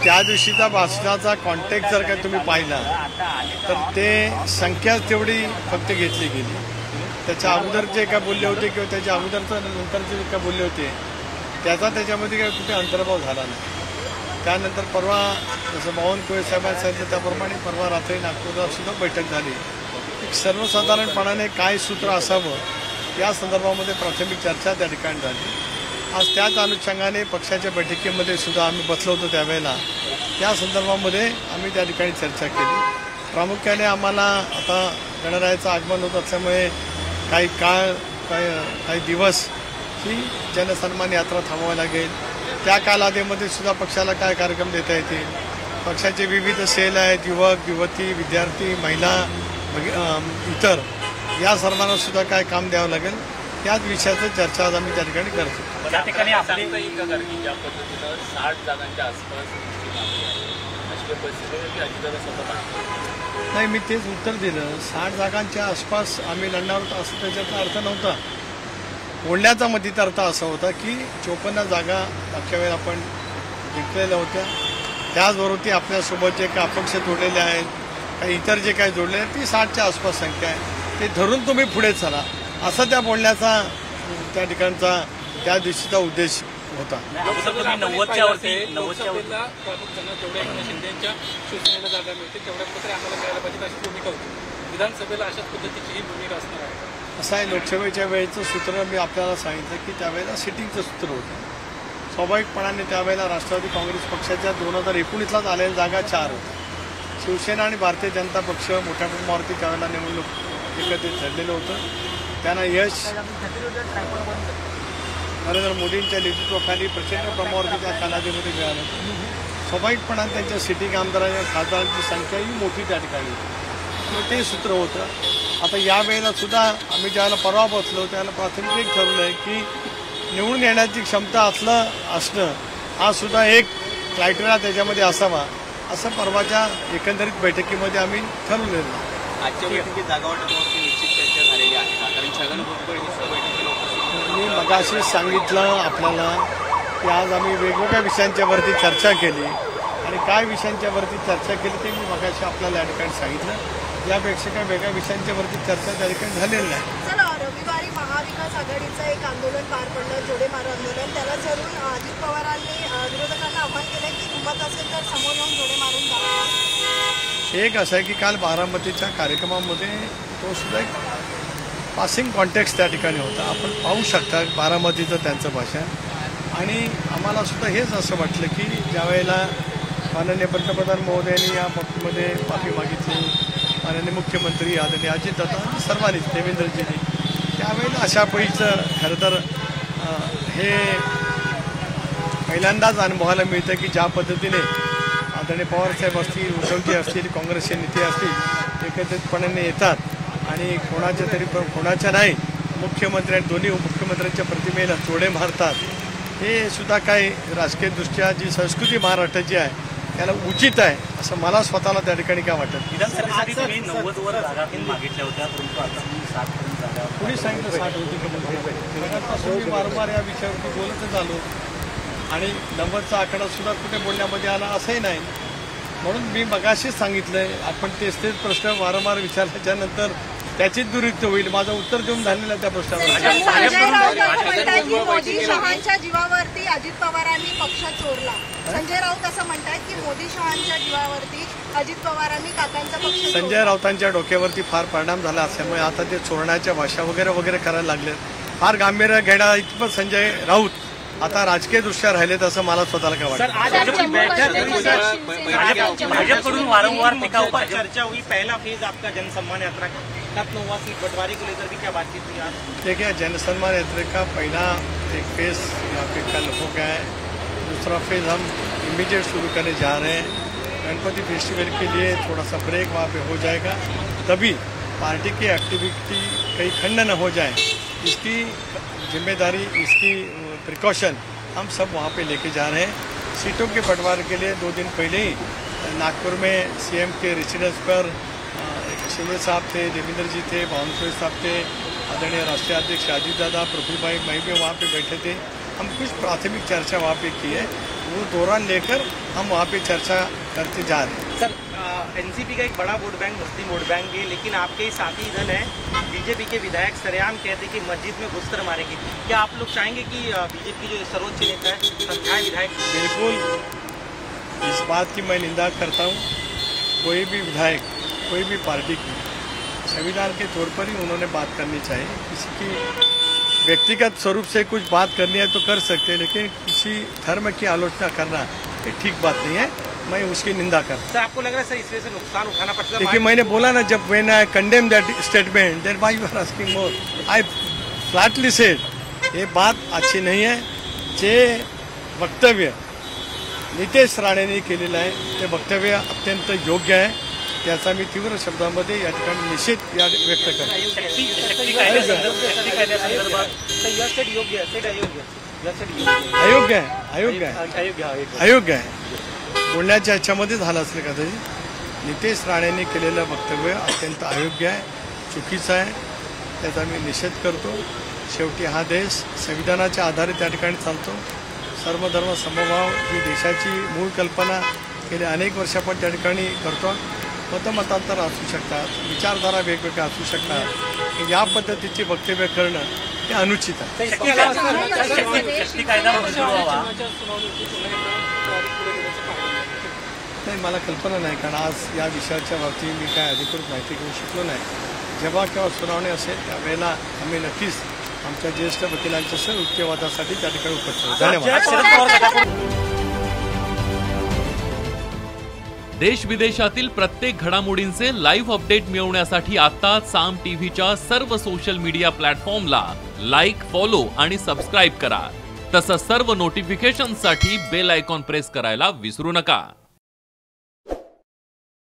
त्या दिवशीचा भाषणाचा कॉन्टेक्स्ट जर का तुम्ही पाहिला तर ते संख्या तेवढी फक्त घेतली गेली. त्याच्या अगोदर जे काय बोलले होते किंवा त्याच्या अगोदरचं नंतरचे जे काय बोलले होते त्याचा त्याच्यामध्ये काही कुठे अंतर्भाव झाला नाही. त्यानंतर परवा जसं बावनकुळे साहेबांनी सांगितलं त्याप्रमाणे परवा रात्री नागपूरला सुद्धा बैठक झाली. एक सर्वसाधारणपणाने काय सूत्र असावं या संदर्भामध्ये प्राथमिक चर्चा त्या ठिकाणी झाली. आज त्याच अनुषंगाने पक्षाच्या बैठकीमध्ये सुद्धा आम्ही बसलो होतो त्यावेळेला त्या संदर्भामध्ये आम्ही त्या ठिकाणी चर्चा केली. प्रामुख्याने आम्हाला आता गणरायाचं आगमन होत असल्यामुळे काही काळ काही दिवस ही जनसन्मान यात्रा थांबवावी लागेल. त्या कालावधीमध्ये सुद्धा पक्षाला काय कार्यक्रम देता येतील. पक्षाचे विविध सेल आहेत, युवक युवती विद्यार्थी महिला इतर या सर्वांना सुद्धा काय काम द्यावं लागेल त्याच विषयाचं चर्चा आज आम्ही त्या ठिकाणी करतो. त्या ठिकाणी आपली ज्या पद्धतीनं 60 जागांच्या आसपास नाही, मी तेच उत्तर दिलं. 60 जागांच्या आसपास आम्ही लढणार होतो असं त्याच्याचा अर्थ नव्हता. बोलण्याचा मतीत अर्थ असा होता की 54 जागा मागच्या वेळेला आपण जिंकलेल्या होत्या. त्याचबरोबर ती आपल्यासोबत जे काही अपक्ष जोडलेले आहेत काही इतर जे काही जोडले आहेत ती 60च्या आसपास संख्या आहे. ते धरून तुम्ही पुढे चला असा त्या बोलण्याचा त्या ठिकाणचा त्या दिवशीचा उद्देश होता. शिंदेच्या शिवसेनेला जागा मिळते तेवढ्या प्रकारे आम्हाला मिळायला पाहिजे अशी भूमिका होती. विधानसभेला अशाच पद्धतीची ही भूमिका असणार आहे. असं आहे, लोकसभेच्या वेळेचं सूत्र मी आपल्याला सांगितलं की त्यावेळेला सिटिंगचं सूत्र होतं. स्वाभाविकपणाने त्यावेळेला राष्ट्रवादी काँग्रेस पक्षाच्या 2019लाच आलेल्या जागा 4 होत्या. शिवसेना आणि भारतीय जनता पक्ष मोठ्या प्रमाणावरती त्यावेळेला निवडणूक एकत्रित ठरलेलं होतं. त्यांना यश नरेंद्र मोदींच्या नेतृत्वाखाली प्रचंड प्रमाणावरती त्या कालावधीमध्ये मिळालं. स्वाभाविकपणाने त्यांच्या सिटिंग आमदारांच्या खासदारांची संख्या ही मोठी त्या ठिकाणी होती. ते सूत्र होतं. आता यावेळेला सुद्धा आम्ही ज्यावेळेला परवा बसलो त्यावेळेला प्राथमिक एक ठरवलं आहे की निवडून येण्याची क्षमता असणं हा सुद्धा एक क्रायटेरिया त्याच्यामध्ये असावा असं परवाच्या एकंदरीत बैठकीमध्ये आम्ही ठरवलेलं आहे. आजच्या बैठकीत जागा वाटपावरती निश्चित चर्चा झालेली आहे का? कारण छगन भुजबळ ही बैठकीला मी मगाशीच सांगितलं आपल्याला की आज आम्ही वेगवेगळ्या विषयांच्यावरती चर्चा केली आणि काय विषयांच्यावरती चर्चा केली ते मी मगाशी आपल्याला या ठिकाणी सांगितलं. यापेक्षा काय वेगळ्या विषयांच्यावरती चर्चा त्या ठिकाणी झालेली नाही. रविवारी महाविकास आघाडीचं एक आंदोलन पार पडलं, जोडे मारो आंदोलन. त्याला धरून अजित पवारांनी विरोधकांना आव्हान केलं की हिंमत असेल तर समोर येऊन जोडे मारून जाणार. एक असं आहे की काल बारामतीच्या कार्यक्रमामध्ये तो सुद्धा एक पासिंग कॉन्टेक्स्ट त्या ठिकाणी होता. आपण पाहू शकता बारामतीचं त्यांचं भाषण. आणि आम्हाला सुद्धा हेच असं वाटलं की ज्यावेळेला माननीय पंतप्रधान महोदयांनी या बाबतीमध्ये माफी मागितली, माननीय मुख्यमंत्री आदरणीय अजितदादा सर्वांनीच देवेंद्रजींनी त्यावेळेला अशा पैचं खरं तर हे पहिल्यांदाच अनुभवायला मिळतं की ज्या पद्धतीने आदरणीय पवारसाहेब असतील, उद्धवजी असतील, काँग्रेसचे नेते असतील एकत्रितपणे येतात आणि कोणाच्या नाही मुख्यमंत्री दोन्ही मुख्यमंत्र्यांच्या प्रतिमेला जोडे मारतात. हे सुद्धा काही राजकीयदृष्ट्या जी संस्कृती महाराष्ट्राची आहे त्याला उचित आहे असं मला स्वतःला त्या ठिकाणी काय वाटत. विधानसभेसाठी तुम्ही 90वर जागा मागितल्या होत्या परंतु आता तुम्ही 60पर्यंत जागा. कुणी सांगितलं 60 होती का? मी वारंवार या विषयावरती बोलतच आलो आणि 90चा आकडा सुद्धा कुठे बोलण्यामध्ये आला असंही नाही. म्हणून मी मगाशीच सांगितलंय आपण तेच प्रश्न वारंवार विचारल्याच्यानंतर त्याचीच दुरुस्ती होईल. माझं उत्तर देऊन झालेलं त्या प्रश्नावर. मोदी शहांच्या जीवावरती अजित पवारांनी पक्ष चोरला. संजय राऊत असं म्हणतात की मोदी शहांच्या जीवावरती अजित पवारांनी काकांचा पक्ष. संजय राऊतांच्या डोक्यावरती फार परिणाम झाला असल्यामुळे आता ते चोरण्याच्या भाषा वगैरे करायला लागले. फार गांभीर्य घेणा इतपत संजय राऊत आता राजकीय दृष्ट्या राहिलेत असं मला स्वतःला काय वाटतं. भाजपकडून वारंवार चर्चा हुई. पहला फेज आपका जनसम्मान यात्रा का 9वां सीट बंटवारे को लेकर भी क्या बातचीत हुई आज? देखिए जनसम्मान यात्रा का पहला एक फेज यहाँ पे कल हो गया है. दूसरा फेज हम इमीडिएट शुरू करने जा रहे हैं. गणपति फेस्टिवल के लिए थोड़ा सा ब्रेक वहाँ पे हो जाएगा. तभी पार्टी की एक्टिविटी कहीं खंड न हो जाए इसकी जिम्मेदारी इसकी प्रिकॉशन हम सब वहाँ पे लेके जा रहे हैं. सीटों के बंटवारे के लिए 2 दिन पहले ही नागपुर में सीएम के रेसिडेंस पर शिंदे साहब थे, देवेंद्र जी थे, बावनकुळे साहब थे, आदरणीय राष्ट्रीय अध्यक्ष अजितदादा, प्रफुल्ल भाई मैं भी वहाँ पे बैठे थे. हम कुछ प्राथमिक चर्चा वहाँ पे की है, वो दौरान लेकर हम वहाँ पे चर्चा करते जा रहे हैं। सर एनसीपी का एक बड़ा वोट बैंक मुस्लिम वोट बैंक है, लेकिन आपके ही साथी दल है बीजेपी के विधायक सरेआम कहते हैं कि मस्जिद में घुसकर मारेंगे। क्या आप लोग चाहेंगे कि बीजेपी जो सर्वोच्च नेता है संध्याय विधायक? बिल्कुल इस बात की मैं निंदा करता हूँ। कोई भी विधायक, कोई भी पार्टी की संविधान के तौर पर ही उन्होंने बात करनी चाहिए। किसी की व्यक्तिगत स्वरूप से कुछ बात करनी है तो कर सकते हैं, लेकिन किसी धर्म की आलोचना करना ये ठीक बात नहीं है। मैं उसकी निंदा करता हूं। सर आपको लग रहा है सर इसमें से नुकसान उठाना पड़ता है? देखिए मैंने बोला ना, जब when I condemn that statement then why you are asking more, I flatly said ये बात अच्छी नहीं है। जे वक्तव्य नितेश राणेंनी केलेलं आहे ते वक्तव्य अत्यंत योग्य आहे, त्याचा मी तीव्र शब्दांमध्ये या ठिकाणी निषेध व्यक्त करतो। अयोग्य आहे बोलण्याच्या ह्याच्यामध्ये झालं असेल कदाचित। नितेश राणेंनी केलेलं वक्तव्य अत्यंत अयोग्य आहे, चुकीचं आहे, त्याचा मी निषेध करतो। शेवटी हा देश संविधानाच्या आधारे त्या ठिकाणी चालतो। सर्वधर्म समभाव ही देशाची मूळ कल्पना गेल्या अनेक वर्ष आपण त्या ठिकाणी करतो। मतमतांतर असू शकतात, विचारधारा वेगवेगळ्या असू शकतात, या पद्धतीची वक्तव्य करणं हे अनुचित आहे। नाही मला कल्पना नाही, कारण आज या विषयाच्या बाबतीत मी काय अधिकृत माहिती घेऊ शकलो नाही। जेव्हा केव्हा सुनावणी असेल त्यावेळेला आम्ही नक्कीच आमच्या ज्येष्ठ वकिलांच्या सह युक्तिवादासाठी त्या ठिकाणी उपस्थित। धन्यवाद। देश विदेशातील प्रत्येक घडामोडींचे लाईव्ह अपडेट मिळवण्यासाठी आता साम टीव्हीच्या सर्व सोशल मीडिया प्लॅटफॉर्मला लाईक, फॉलो आणि सबस्क्राईब करा। तसंच सर्व नोटिफिकेशनसाठी बेल आयकॉन प्रेस करायला विसरू नका।